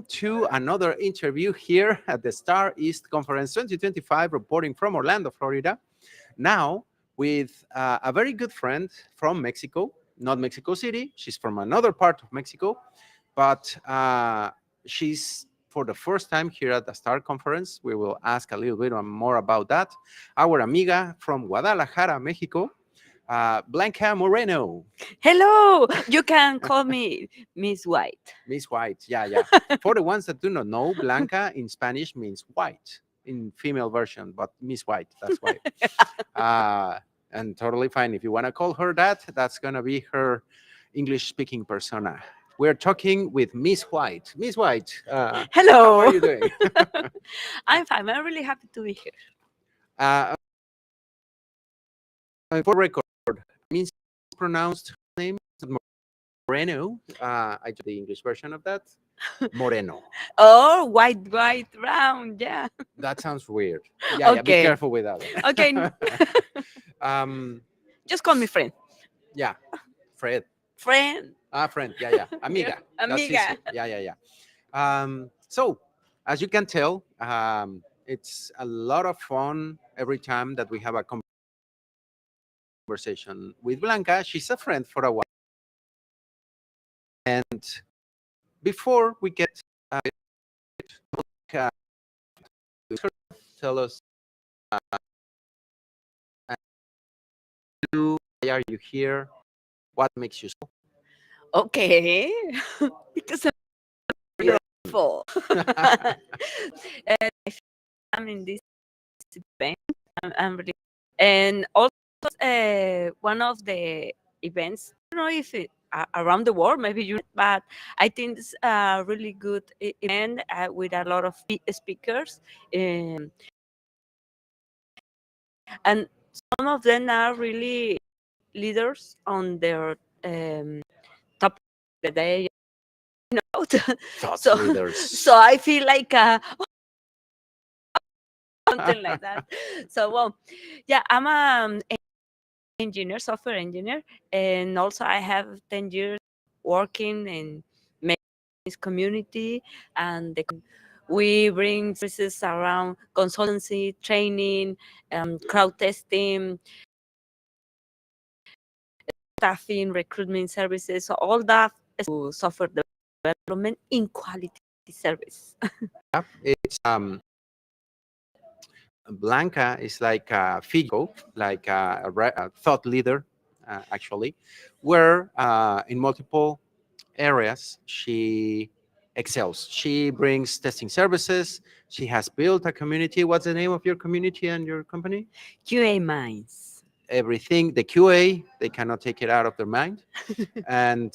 to another interview here at the Star East Conference 2025, reporting from Orlando, Florida. Now, with a very good friend from Mexico, not Mexico City. She's from another part of Mexico, but she's for the first time here at the Star Conference. We will ask a little bit more about that. Our amiga from Guadalajara, Mexico, Blanca Moreno. Hello, you can call me Miss White. Miss White, yeah. For the ones that do not know, Blanca in Spanish means white in female version, but Miss White, that's why. And totally fine. If you want to call her that, that's going to be her English-speaking persona. We're talking with Miss White. Miss White, Hello. how are you doing? I'm fine. I'm really happy to be here. uh, for record, means pronounced name Moreno. I took the English version of that. Moreno. Oh, white, round. Yeah. That sounds weird. Yeah, be Okay. careful with that one. Okay. Just call me friend. Yeah, Fred. Friend. Friend. Yeah. Amiga. That's Amiga. easy. Yeah. So, as you can tell, it's a lot of fun every time that we have a conversation with Blanca. She's a friend for a while. And before we get tell us why are you here? What makes you so? Okay. Because I'm beautiful. And I'm in this event. I'm really, and also one of the events. I don't know if it around the world, maybe you, but I think it's a really good event with a lot of speakers, and some of them are really leaders on their topic that they know. Thought leaders. So I feel like something like that. So well, yeah, I'm a engineer, software engineer, and also I have 10 years working in this community, and we bring services around consultancy, training, crowd testing, staffing, recruitment services, so all that to software development in quality service. Yeah, it's Blanca is like a figure, like a thought leader, actually, where in multiple areas she excels. She brings testing services. She has built a community. What's the name of your community and your company? QA Minds. Everything, the QA, they cannot take it out of their mind. And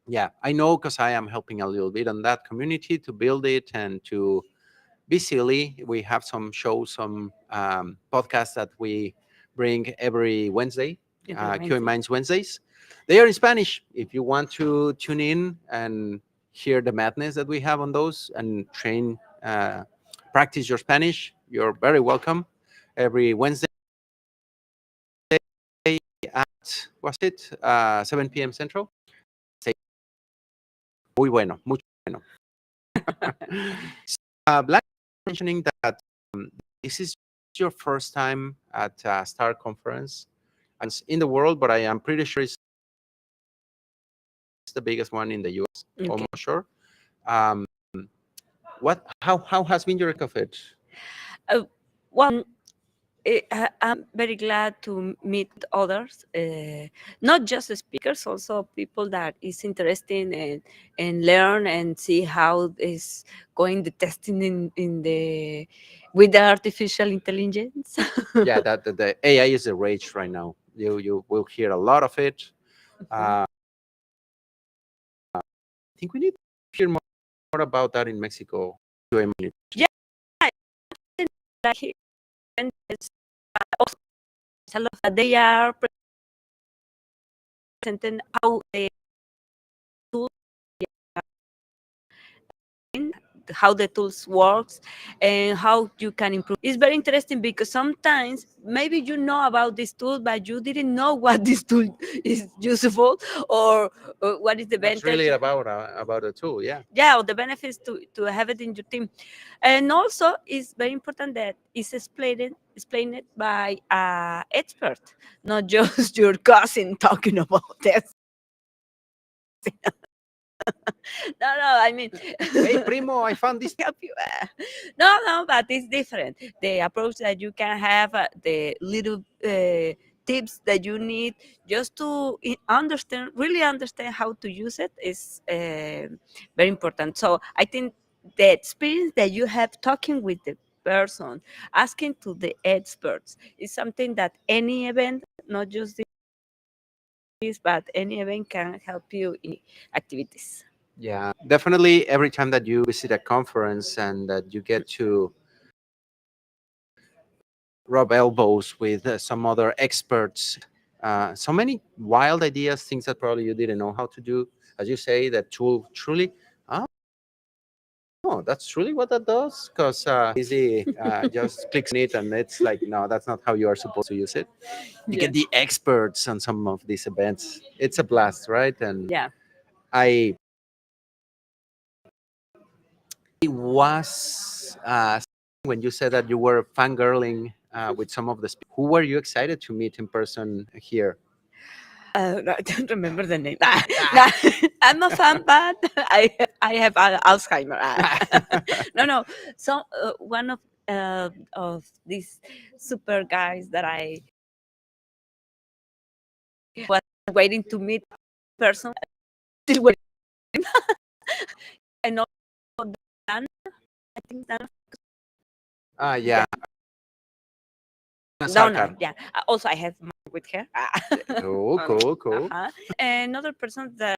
yeah, I know because I am helping a little bit on that community to build it and to be silly. We have some shows, some podcasts that we bring every Wednesday, QA Minds Wednesdays. They are in Spanish. If you want to tune in and hear the madness that we have on those and train, practice your Spanish, you're very welcome. Every Wednesday at, what's it, 7 p.m. Central. Muy bueno, mucho bueno. Black mentioning that this is your first time at Star Conference and it's in the world, but I am pretty sure it's the biggest one in the US, almost sure. How has been your of it? Well, I'm very glad to meet others, not just speakers, also people that is interested and learn and see how is going the testing in the with the artificial intelligence. Yeah, that the AI is a rage right now. You will hear a lot of it. I think we need to hear more about that in Mexico. Yeah, they are presenting how they do how the tools works and how you can improve. It's very interesting because sometimes maybe you know about this tool, but you didn't know what this tool is useful, or what is the That's advantage. really about a tool. Yeah. Yeah, or the benefits to have it in your team. And also it's very important that it's explained by an expert, not just your cousin talking about this. No, I mean, Hey, primo, I found this. help you. No, but it's different. The approach that you can have, the little tips that you need just to understand, really understand how to use it is very important. So I think the experience that you have talking with the person, asking to the experts, is something that any event, not just this, but any event can help you in activities. Yeah, definitely. Every time that you visit a conference and that you get to rub elbows with some other experts, so many wild ideas, things that probably you didn't know how to do. As you say, that tool truly. Oh, that's truly what that does. Because easy, just clicks on it, and it's like, no, that's not how you are supposed to use it. You Yeah. get the experts on some of these events. It's a blast, right? And Yeah. I was when you said that you were fangirling with some of the who were you excited to meet in person here? No, I don't remember the name. No, I'm a fan, but I have Alzheimer. No. So one of these super guys that I was waiting to meet person, still waiting. I know Dan. I think Dan. Yeah, No. Sarkar. Yeah. Also, I have with her. Cool. Another person that,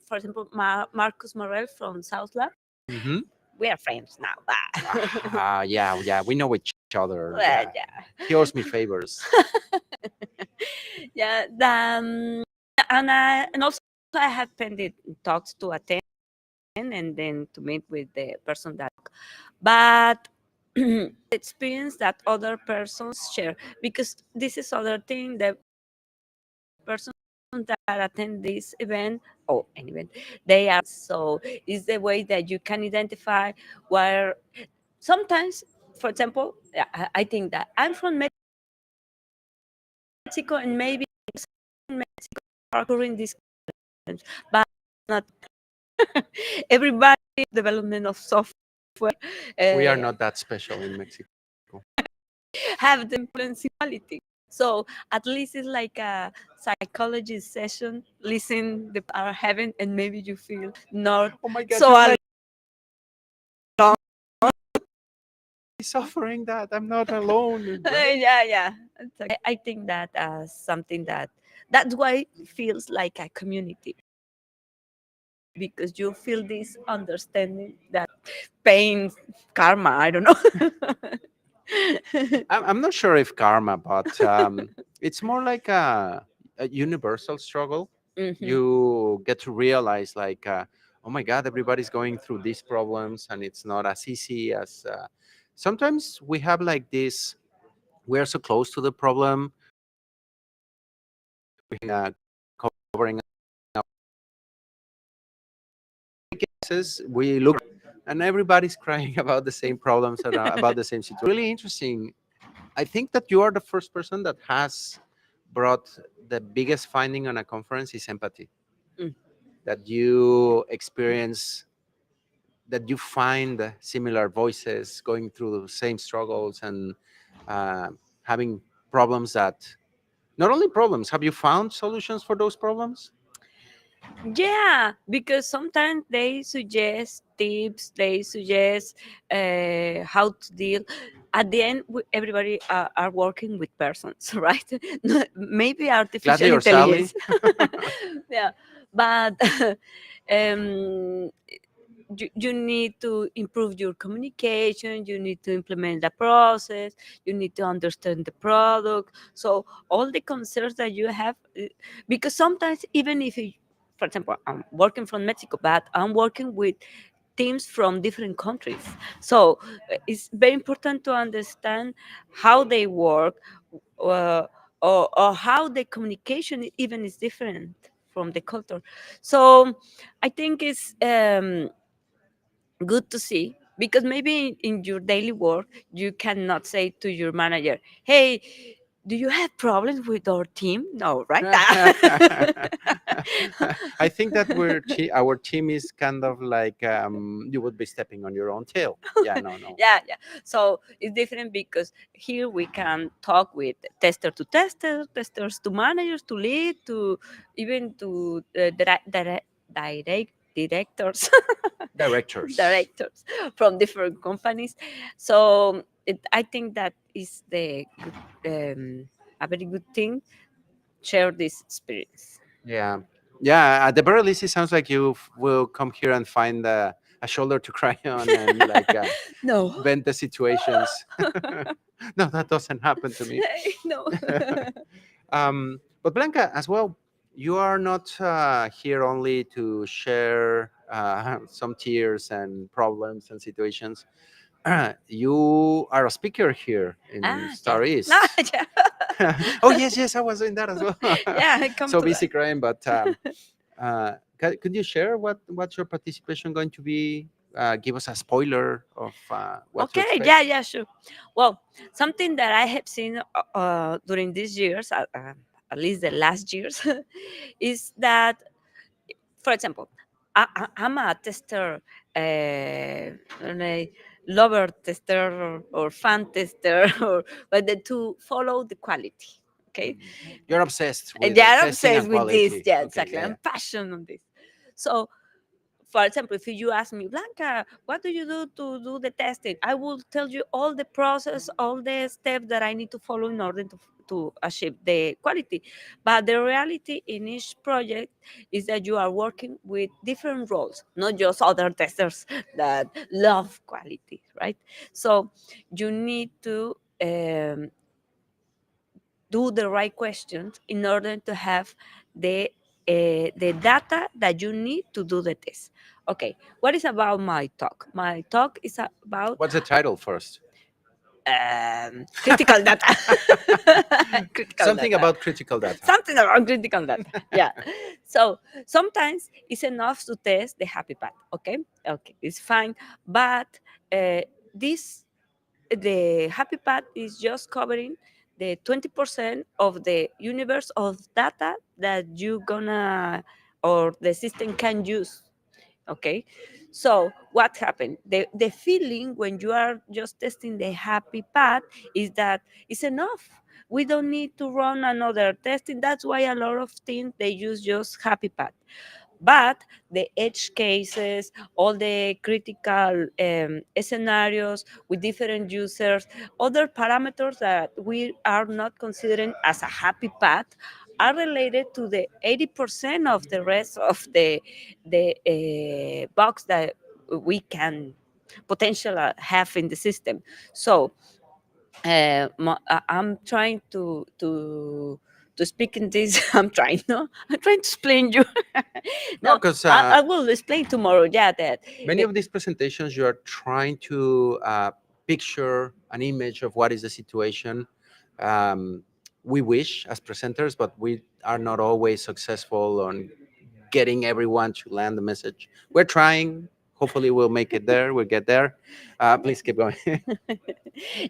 for example, Marcus Morel from South Lab. Hmm. We are friends now. Yeah, we know each other. Well, Yeah. yeah. He owes me favors. Yeah. And also I have pending talks to attend and then to meet with the person that, but experience that other persons share, because this is other thing, the person that attend this event or any event, they are, so is the way that you can identify where sometimes, for example, I think that I'm from Mexico and maybe in Mexico are occurring these problems, but not everybody development of software We are uh, not that special in Mexico. have the principality. So at least it's like a psychology session. Listen, the are having, and maybe you feel not Oh my God, so alone. suffering that I'm not alone. Yeah. I think that something that's why it feels like a community, because you feel this understanding that pain, karma. I don't know. I'm not sure if karma, but it's more like a universal struggle. Mhm. You get to realize, like, oh my God, everybody's going through these problems, and it's not as easy as. Sometimes we have like this. We are so close to the problem. Uh, Covering cases, we look, and everybody's crying about the same problems and about the same situation. Really interesting. I think that you are the first person that has brought the biggest finding on a conference is empathy. Mm. That you experience, that you find similar voices going through the same struggles and uh, having problems that, not only problems, have you found solutions for those problems? Yeah, because sometimes they suggest tips, they suggest how to deal. At the end, everybody are working with persons, right? Maybe Gladly artificial or sadly. intelligence. Yeah, but um, you need to improve your communication, you need to implement the process, you need to understand the product. So all the concerns that you have, because sometimes even if you, for example, I'm working from Mexico, but I'm working with teams from different countries. So it's very important to understand how they work, uh, or how the communication even is different from the culture. So I think it's good to see, because maybe in your daily work you cannot say to your manager, hey, do you have problems with our team? No, right? I think that our team is kind of like you would be stepping on your own tail. Yeah, no, no. Yeah, yeah. So it's different, because here we can talk with tester to tester, testers to managers, to lead, to even to directors, Directors. directors from different companies. So I think that is the a very good thing. Share this experience. Yeah, yeah. At the very least, it sounds like you will come here and find a shoulder to cry on and like No. vent the situations. No, that doesn't happen to me. No. But Blanca, as well, you are not here only to share some tears and problems and situations. You are a speaker here in Yeah. Star No, East. yeah. Oh yes, yes, I was doing that as well. Yeah, I come So to busy that. crying, but could you share what's your participation going to be? Give us a spoiler of what to Okay, expect. yeah, yeah, sure. Well, something that I have seen during these years, at least the last years, is that, for example, I'm a tester, a lover tester, or fan tester, but to follow the quality. Okay, You're obsessed and with they are testing and obsessed with this. quality. Yeah, Okay, exactly. yeah, I'm yeah. passionate on this. So, for example, if you ask me, Blanca, what do you do to do the testing? I will tell you all the process, all the steps that I need to follow in order to achieve the quality. But the reality in each project is that you are working with different roles, not just other testers that love quality, right? So you need to do the right questions in order to have the data that you need to do the test. Okay, what is about my talk? My talk is about What's the title first? critical data. Critical Something data. about critical data. Something around critical data. Yeah. So sometimes it's enough to test the happy path. Okay. Okay, it's fine. But uh, this the happy path is just covering the 20% of the universe of data that you gonna, or the system can use. Okay, so what happened, the feeling when you are just testing the happy path is that it's enough, we don't need to run another testing. That's why a lot of teams they use just happy path. But the edge cases, all the critical scenarios with different users, other parameters that we are not considering as a happy path are related to the 80% of the rest of the bugs that we can potentially have in the system. So I'm trying to speak in this. I'm trying, no, I'm trying to explain you. No, No, because I will explain tomorrow. Yeah, that. many of these presentations you are trying to picture an image of what is the situation. Um, we wish as presenters, but we are not always successful on getting everyone to land the message. We're trying. Hopefully, we'll make it there. We'll get there. Please keep going.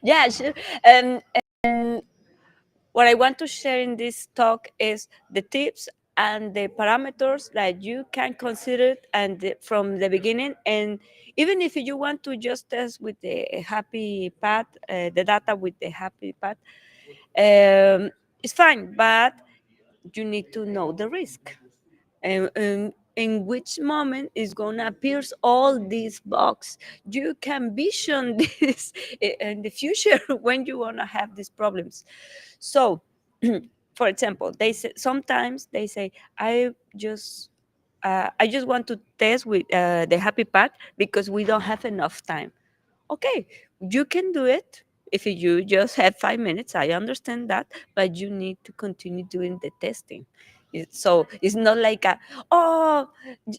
Yeah, sure. And what I want to share in this talk is the tips and the parameters that you can consider from the beginning. And even if you want to just test with the happy path, the data with the happy path, it's fine, but you need to know the risk. And in which moment is going to appear all these bugs. You can vision this in the future when you want to have these problems. So, for example, they say sometimes they say, I just want to test with the happy path because we don't have enough time. Okay, you can do it if you just have 5 minutes. I understand that, but you need to continue doing the testing. So it's not like oh,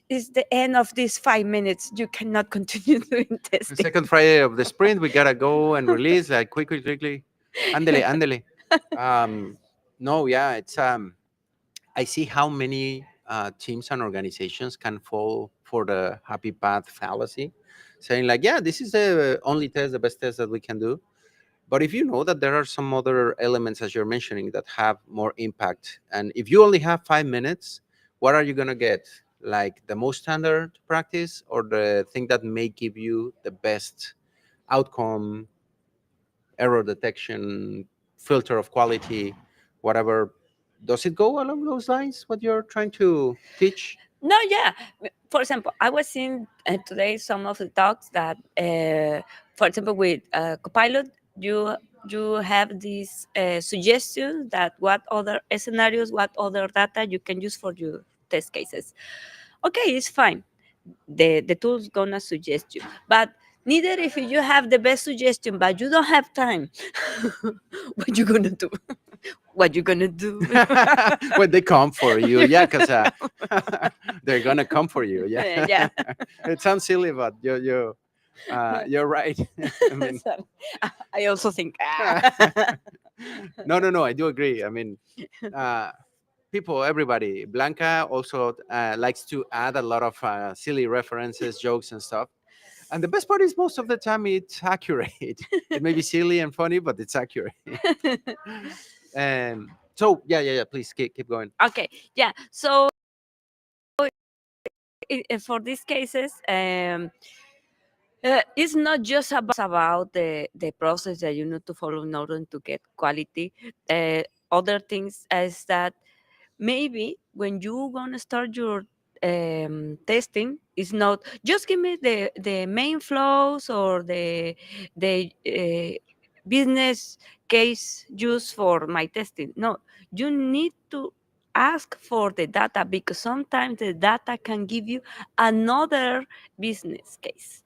it's the end of these 5 minutes. You cannot continue doing The testing. second Friday of the sprint, we gotta go and release like quickly. Andele, andele. Um, no, yeah, it's I see how many teams and organizations can fall for the happy path fallacy, saying like, yeah, this is the only test, the best test that we can do. But if you know that there are some other elements, as you're mentioning, that have more impact, and if you only have 5 minutes, what are you gonna get? Like the most standard practice, or the thing that may give you the best outcome, error detection, filter of quality, whatever. Does it go along those lines? What you're trying to teach? No, yeah. For example, I was seeing today some of the talks that, for example, with Copilot, you have this suggestion that what other scenarios, what other data you can use for your test cases. Okay, it's fine. The tool's gonna suggest you, but neither if you have the best suggestion, but you don't have time, what you gonna do? What you gonna do? When they come for you, yeah, because they're gonna come for you, yeah. Yeah. It sounds silly, but you're right. I mean, So, I also think no, I do agree. I mean, uh, people, everybody. Blanca also likes to add a lot of silly references, jokes, and stuff. And the best part is most of the time it's accurate. It may be silly and funny, but it's accurate. So yeah. Please keep going. okay, yeah. So for these cases, it's not just about the process that you need to follow in order to get quality. Other things is that maybe when you gonna start your testing, it's not just give me the main flows or the business case used for my testing. No, you need to ask for the data, because sometimes the data can give you another business case,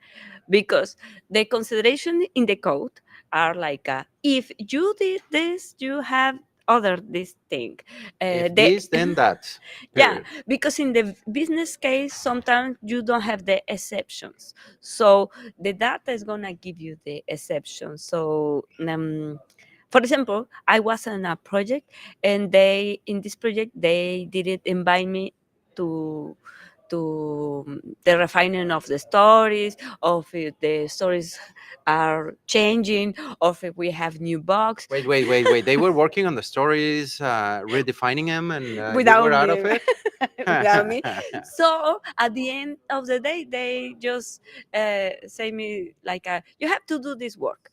because the consideration in the code are like if you did this, you have other this thing. If The this, then that. yeah, Period. because in the business case sometimes you don't have the exceptions, so the data is gonna give you the exceptions. So for example, I was on a project, and they in this project they didn't invite me to the refining of the stories, of if the stories are changing, of if we have new bugs. Wait. They were working on the stories, redefining them, and you Without were out of me. it. Without me. So at the end of the day, they just say me like, you have to do this work.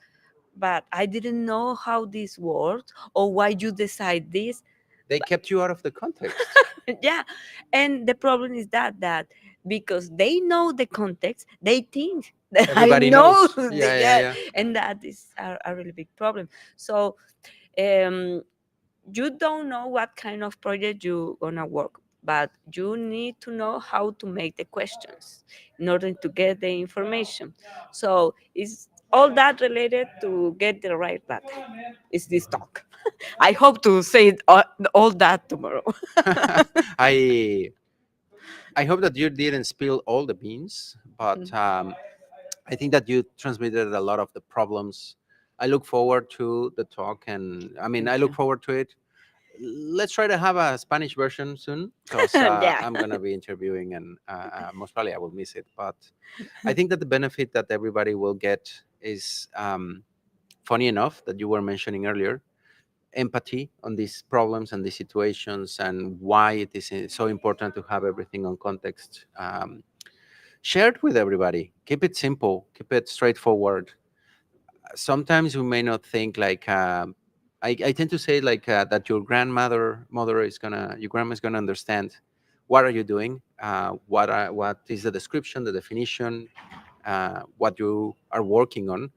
But I didn't know how this works or why you decide this. They kept you out of the context. Yeah, and the problem is that because they know the context, they think that I Everybody know knows. Yeah. yeah, Yeah. and that is a really big problem. So um you don't know what kind of project you're gonna work, but you need to know how to make the questions in order to get the information. So it's all that related to get the right data. Is this talk? I hope to say all that tomorrow. I I hope that you didn't spill all the beans, but I think that you transmitted a lot of the problems. I look forward to the talk, and I mean, I Thank look you. forward to it. Let's try to have a Spanish version soon, because Yeah. I'm gonna be interviewing, and most probably I will miss it. But I think that the benefit that everybody will get is funny enough that you were mentioning earlier, empathy on these problems and these situations, and why it is so important to have everything on context. Share it with everybody. Keep it simple. Keep it straightforward. Sometimes we may not think like I tend to say like that your mother is gonna your grandma is gonna understand what are you doing, what is the description, the definition, what you are working on,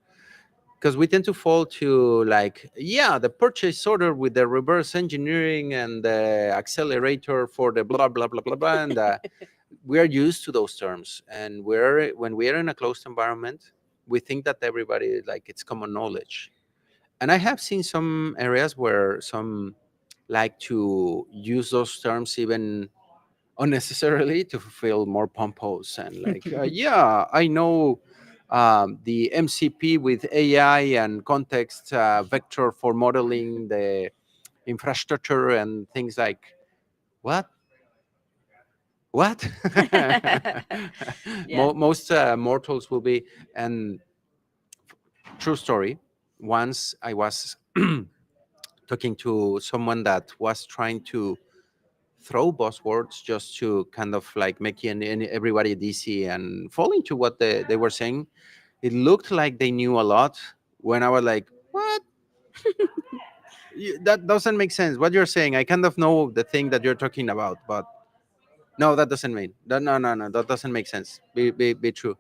because we tend to fall to like, yeah, the purchase order with the reverse engineering and the accelerator for the blah blah blah blah blah, and we are used to those terms, and when we are in a closed environment, we think that everybody like it's common knowledge. And I have seen some areas where some like to use those terms even unnecessarily to feel more pompous and like, yeah, I know the MCP with AI and context vector for modeling the infrastructure and things like what what Yeah. most mortals will be. And true story, once I was talking to someone that was trying to throw buzzwords just to kind of like making everybody dizzy and fall into what they were saying. It looked like they knew a lot when I was like, what? That doesn't make sense. What you're saying, I kind of know the thing that you're talking about, but no, that doesn't mean that. No, no, no, that doesn't make sense. Be true.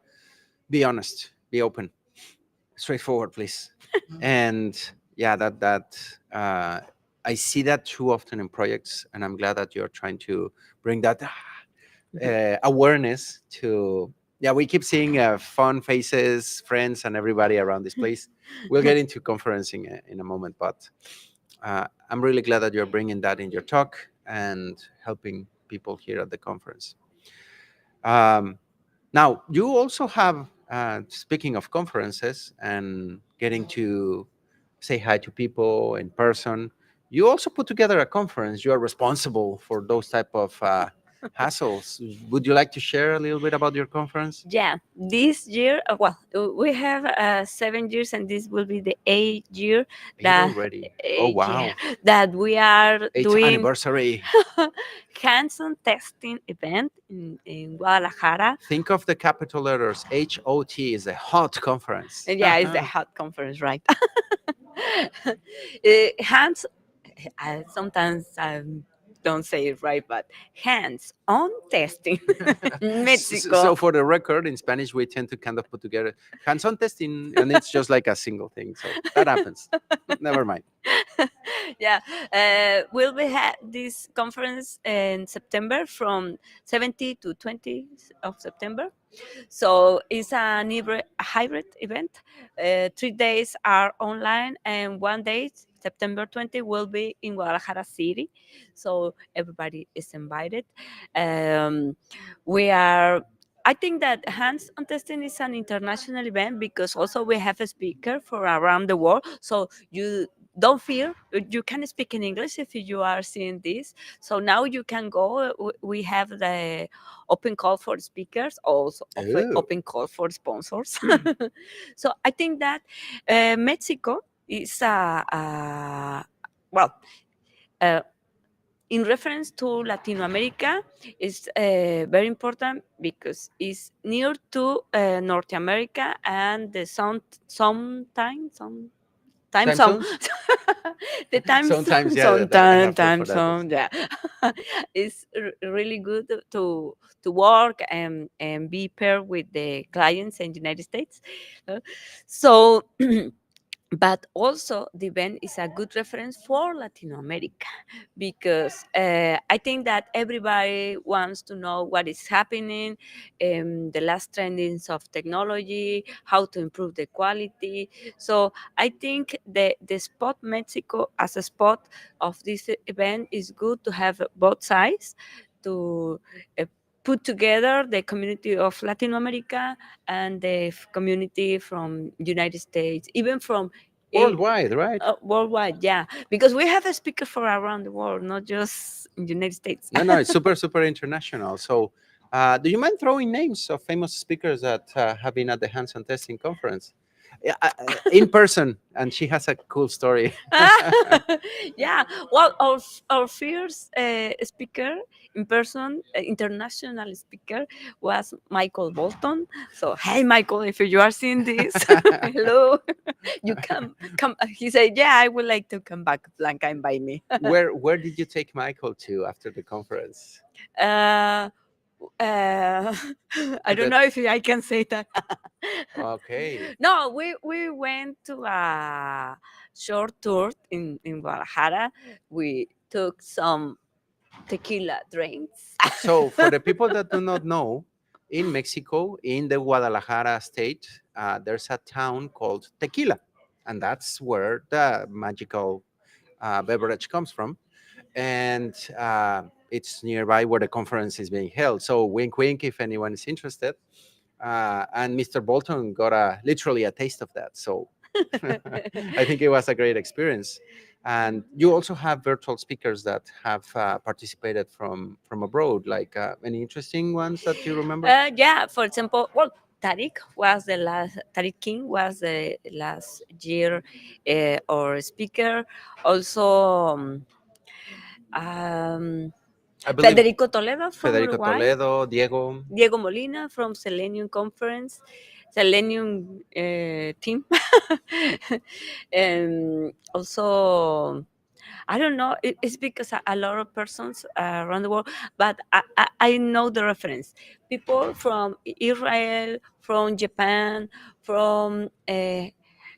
Be honest. Be open. Straightforward, please. And yeah, uh, I see that too often in projects, and I'm glad that you're trying to bring that awareness to. Yeah, we keep seeing fun faces, friends, and everybody around this place. We'll get into conferencing in a moment, but I'm really glad that you're bringing that in your talk and helping people here at the conference. Um, Now, you also have, speaking of conferences and getting to say hi to people in person, you also put together a conference. You are responsible for those type of hassles. Would you like to share a little bit about your conference? Yeah, this year, we have 7 years, and this will be the 8th year Eight that already. Oh, year wow. that we are Eighth doing anniversary. hands-on testing event in Guadalajara. Think of the capital letters. HOT is a hot conference. And yeah, it's the hot conference, right? Hands, I sometimes don't say it right, but hands-on testing, Mexico. So for the record, in Spanish, we tend to kind of put together hands-on testing, and it's just like a single thing. So that happens. Never mind. Yeah, we'll be this conference in September from 17 to 20 of September. So it's an hybrid event. 3 days are online, and one day, September 20, will be in Guadalajara City. So everybody is invited. Um, we are. I think that hands-on testing is an international event because also we have a speaker for around the world. So you don't fear, you can speak in English if you are seeing this. So now you can go. We have the open call for speakers, also Oh. open call for sponsors. So I think that Mexico is well, uh, in reference to Latin America, is very important because it's near to North America and the time Time zone. zones? The time Sometimes, yeah, I time have to time for that. zone, yeah. It's really good to work and be paired with the clients in the United States. So but also the event is a good reference for Latin America because I think that everybody wants to know what is happening, the last trendings of technology, how to improve the quality. So I think the spot Mexico as a spot of this event is good to have both sides to uh, put together the community of Latin America and the community from United States, even from Worldwide, right? worldwide, yeah, because we have a speaker for around the world, not just in the United States. No, no, it's super, super international. So, do you mind throwing names of famous speakers that have been at the Hands-on Testing Conference? Yeah, in person, and she has a cool story. Yeah, well, our first speaker in person, international speaker, was Michael Bolton. So, hey, Michael, if you are seeing this, hello, you come. He said, yeah, I would like to come back. Blanca, invite me. Where did you take Michael to after the conference? Uh, I To don't the know if I can say that. Okay. No, we went to a short tour in Guadalajara. We took some tequila drinks. So, for the people that do not know, in Mexico, in the Guadalajara state, there's a town called Tequila, and that's where the magical beverage comes from. and it's nearby where the conference is being held. So wink, wink, if anyone is interested. And Mr. Bolton got literally a taste of that. So I think it was a great experience. And you also have virtual speakers that have participated from abroad. Like any interesting ones that you remember? Yeah, for example, well, Tariq King was the last year or speaker. Also, um, I believe Federico Toledo from Federico Uruguay, Toledo, Diego. Diego Molina from Selenium Conference, Selenium team, and also I don't know. It's because a lot of persons around the world, but I know the reference. People from Israel, from Japan, from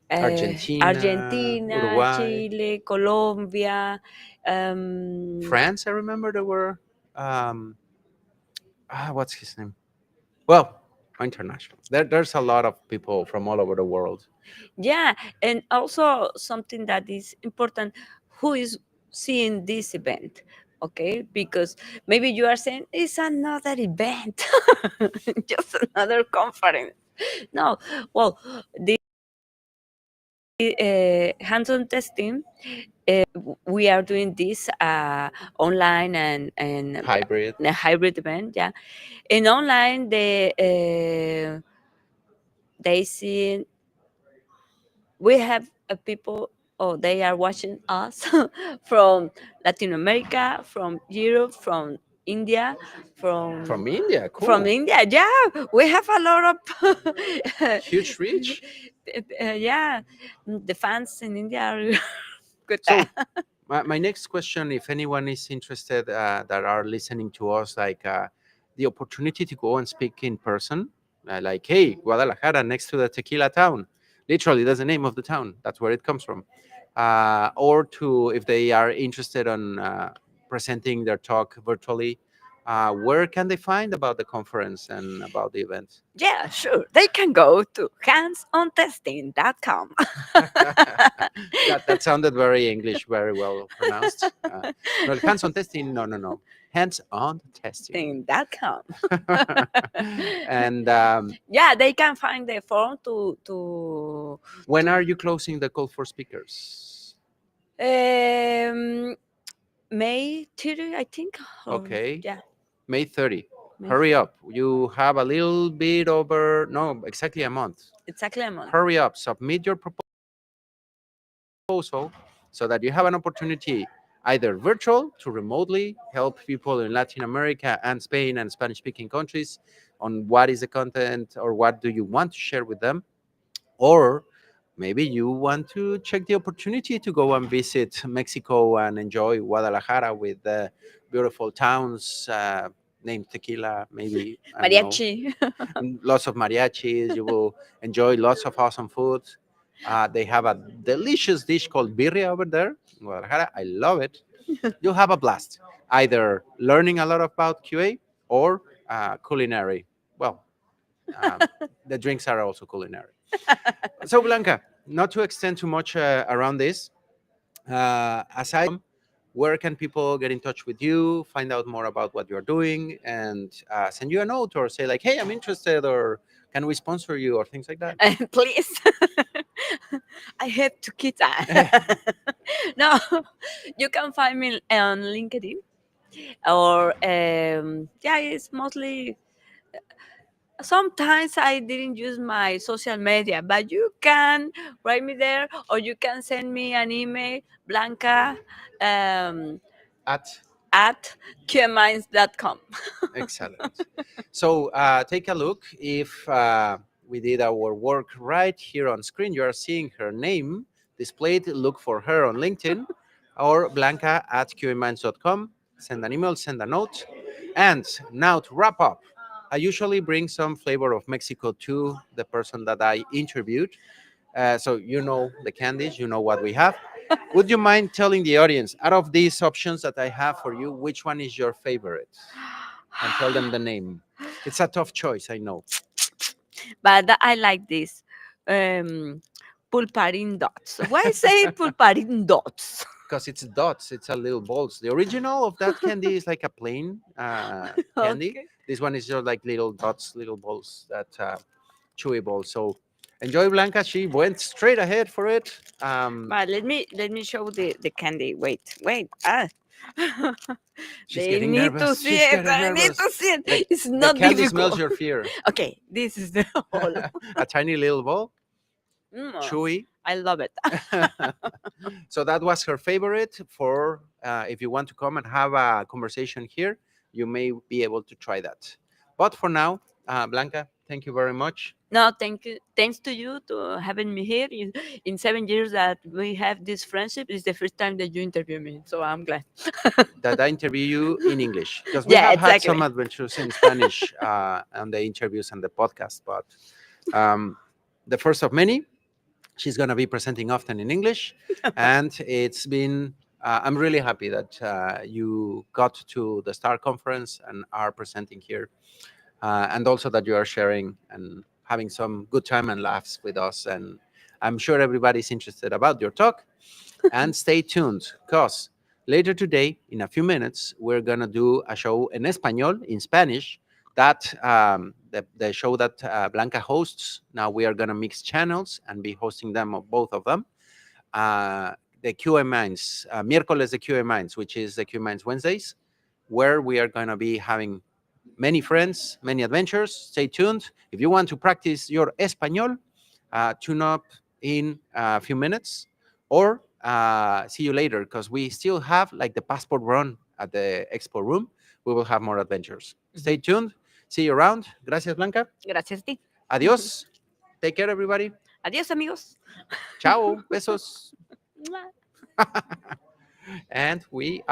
Argentina, Argentina, Uruguay, Chile, Colombia. Um, France. I remember there were um, what's his name? Well, international. There's a lot of people from all over the world. yeah, and also something that is important: who is seeing this event? Okay, because maybe you are saying it's another event, just another conference. No, well, the hands-on testing, we are doing this online and Hybrid. a hybrid event. Yeah, in online they see we have people. Oh, they are watching us from Latin America, from Europe, from India, from From India, from cool. India. Yeah, we have a lot of Huge reach. yeah, the fans in India are good. So, my next question, if anyone is interested that are listening to us, like the opportunity to go and speak in person, like, hey, Guadalajara, next to the tequila town. Literally, that's the name of the town. That's where it comes from. Or to, if they are interested on presenting their talk virtually, where can they find about the conference and about the event? Yeah, sure. They can go to handsontesting.com. That sounded very English, very well pronounced. No, hands on testing. No, no, no. Hands on testing. Testing.com. And Yeah, they can find the form to when are you closing the call for speakers? um May 30, I think. Or Okay, yeah, May 30. May Hurry up. You have a little bit over, no, exactly a month. exactly a month. Hurry up. Submit your proposal so that you have an opportunity either virtual to remotely help people in Latin America and Spain and Spanish speaking countries on what is the content or what do you want to share with them, or maybe you want to check the opportunity to go and visit Mexico and enjoy Guadalajara with the beautiful towns named Tequila, maybe, I don't know, Mariachi. and lots of mariachis. You will enjoy lots of awesome food. They have a delicious dish called birria over there in Guadalajara. I love it. You'll have a blast, either learning a lot about QA or culinary. Well, um, the drinks are also culinary. So, Blanca, not to extend too much around this, aside from where can people get in touch with you, find out more about what you're doing, and send you a note or say, like, hey, I'm interested, or can we sponsor you, or things like that? Please. I have to kids. No, you can find me on LinkedIn or yeah, it's mostly sometimes I didn't use my social media, but you can write me there or you can send me an email, Blanca um, At at qminds.com. excellent. So take a look. If we did our work right here on screen, you are seeing her name displayed. Look for her on LinkedIn or Blanca at qminds.com. Send an email, send a note. And now to wrap up, I usually bring some flavor of Mexico to the person that I interviewed. So you know the candies, you know what we have. Would you mind telling the audience, out of these options that I have for you, which one is your favorite? And tell them the name. It's a tough choice, I know. But I like this. Pulparin dots. Why say pulparin dots? because it's dots. It's a little balls. The original of that candy is like a plain candy. Okay. This one is just like little dots, little balls that chewy balls. So enjoy, Blanca. She went straight ahead for it. But let me show the candy. Wait. She's They getting need to nervous. see She's it. getting I need nervous. to see it. The, It's the not candy smells difficult. your fear. Okay, this is the whole. A tiny little ball, Mm, chewy. I love it. So that was her favorite. For if you want to come and have a conversation here, you may be able to try that. But for now, Blanca, thank you very much. No, thank you. Thanks to you to having me here. In 7 years that we have this friendship, it's the first time that you interview me, so I'm glad. That I interview you in English, because we Yeah, have had some exactly. adventures in Spanish on the interviews and the podcast, but the first of many. She's going to be presenting often in English, and it's been. I'm really happy that you got to the STAR conference and are presenting here, and also that you are sharing and having some good time and laughs with us. And I'm sure everybody's interested about your talk. And stay tuned, because later today, in a few minutes, we're going to do a show in Espanol, in Spanish, that the show that Blanca hosts. Now we are going to mix channels and be hosting them, of both of them. The QA Minds, miércoles de QA Minds, which is the QA Minds Wednesdays, where we are going to be having many friends, many adventures. Stay tuned. If you want to practice your Espanol, tune up in a few minutes, or see you later, because we still have like the passport run at the expo room. We will have more adventures. Stay tuned. See you around. Gracias, Blanca. Gracias a ti. Adios. Take care, everybody. Adiós, amigos. Ciao. Besos. And we